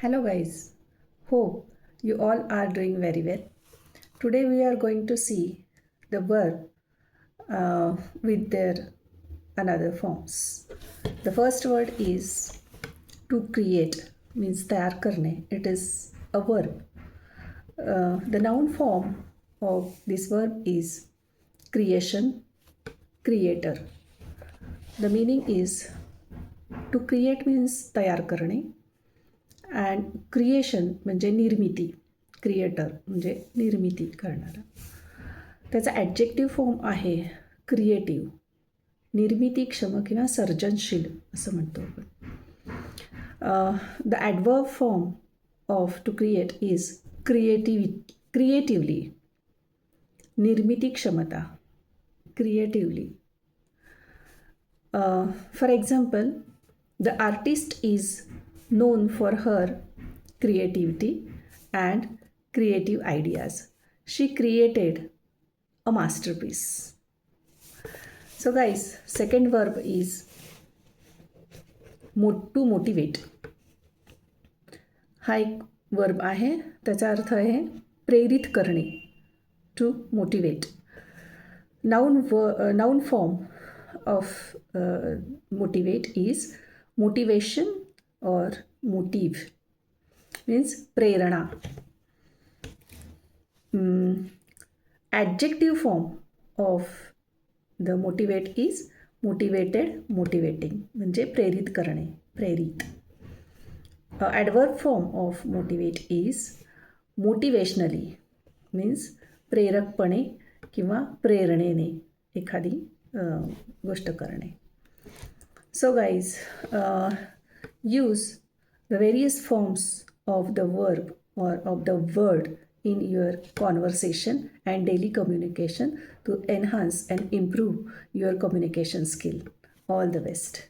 Hello guys, hope you all are doing very well. Today we are going to see the verb with their another forms. The first word is to create, means तैयार करने. It is a verb. The noun form of this verb is creation, creator. The meaning is to create means तयार करणे and creation म्हणजे निर्मिती, creator म्हणजे निर्मिती करणारा. त्याचा ॲडजेक्टिव्ह फॉर्म आहे क्रिएटिव्ह, निर्मितीक्षम किंवा सर्जनशील असं म्हणतो आपण. The adverb form of to create is creatively, निर्मिती क्षमता, creatively. For example, the artist is known for her creativity and creative ideas. She created a masterpiece. So guys, second verb is to motivate. हा एक verb आहे, त्याचा अर्थ आहे प्रेरित करणे, to motivate. Noun form of motivate is motivation or motive, means prerana. Adjective form of the motivate is motivated, motivating म्हणजे प्रेरित करणे, प्रेरित. Adverb form of motivate is motivationally, means प्रेरकपणे किंवा प्रेरणेने एखादी गोष्ट करणे. So guys, use the various forms of the verb or of the word in your conversation and daily communication to enhance and improve your communication skill. All the best.